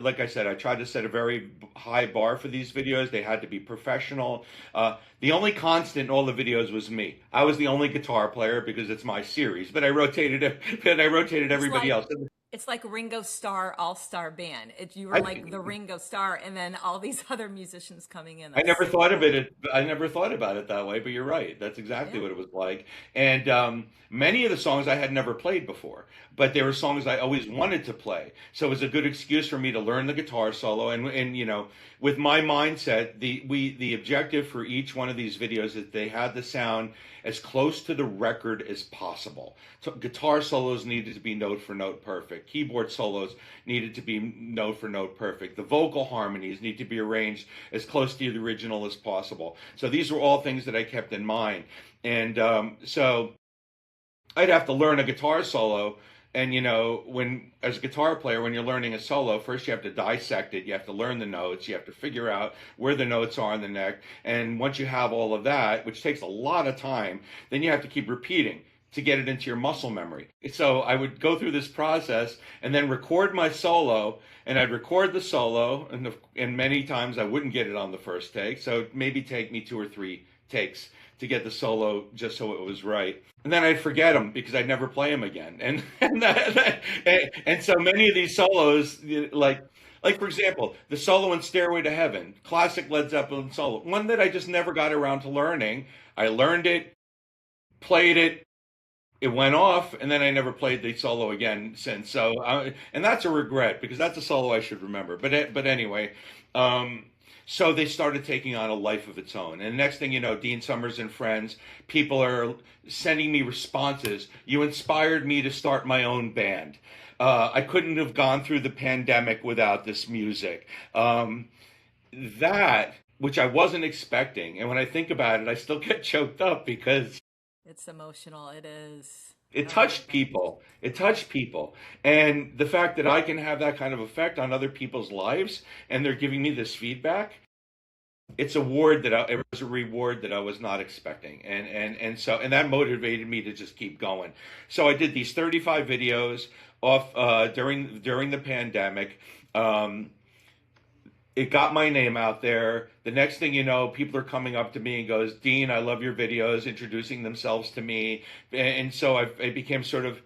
like I said, I tried to set a very high bar for these videos. They had to be professional. The only constant in all the videos was me. I was the only guitar player because it's my series, but I rotated, but I rotated It's everybody like else. it's like Ringo Starr All-Star Band. You were I, like the Ringo Starr, and then all these other musicians coming in. I That's never so thought of cool. it. I never thought about it that way, but you're right. That's exactly Yeah. what it was like. And many of the songs I had never played before, but they were songs I always wanted to play. So it was a good excuse for me to learn the guitar solo. And with my mindset, the objective for each one of these videos is that they had the sound as close to the record as possible. So guitar solos needed to be note for note perfect. Keyboard solos needed to be note for note perfect. The vocal harmonies need to be arranged as close to the original as possible. So these were all things that I kept in mind. And so I'd have to learn a guitar solo. And when as a guitar player, when you're learning a solo, first you have to dissect it. You have to learn the notes. You have to figure out where the notes are in the neck. And once you have all of that, which takes a lot of time, then you have to keep repeating to get it into your muscle memory. So I would go through this process and then record my solo, and I'd record the solo, and many times I wouldn't get it on the first take. So it'd maybe take me two or three takes to get the solo just so it was right. And then I'd forget them because I'd never play them again. And so many of these solos, like for example, the solo in Stairway to Heaven, classic Led Zeppelin solo, one that I just never got around to learning. I learned it, played it, it went off, and then I never played the solo again since. So, and that's a regret because that's a solo I should remember. But anyway, um, so they started taking on a life of its own. And next thing you know, Dean Summers and friends, people are sending me responses. You inspired me to start my own band. I couldn't have gone through the pandemic without this music. That, which I wasn't expecting, and when I think about it, I still get choked up because It's emotional. It is. it Oh my touched gosh. people. It touched people. And the fact that I can have that kind of effect on other people's lives and they're giving me this feedback, it was a reward that I was not expecting. And that motivated me to just keep going. So I did these 35 videos off during the pandemic. Um, it got my name out there. The next thing you know, people are coming up to me and goes, "Dean, I love your videos," introducing themselves to me, and so I became sort of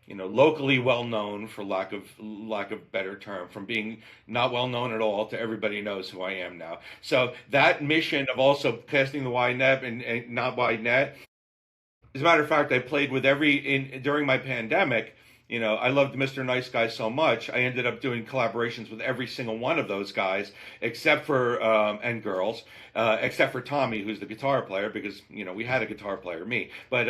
locally well known, for lack of better term, from being not well known at all to everybody knows who I am now. So that mission of also casting the wide net and not wide net. As a matter of fact, I played with during my pandemic. I loved Mr. Nice Guy so much. I ended up doing collaborations with every single one of those guys, except for and girls, except for Tommy, who's the guitar player, because we had a guitar player, me. Right.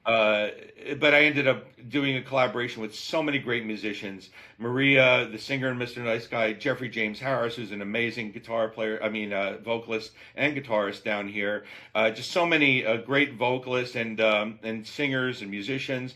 Uh, but I ended up doing a collaboration with so many great musicians. Maria, the singer in Mr. Nice Guy, Jeffrey James Harris, who's an amazing guitar player, vocalist and guitarist down here. Just so many great vocalists and singers and musicians.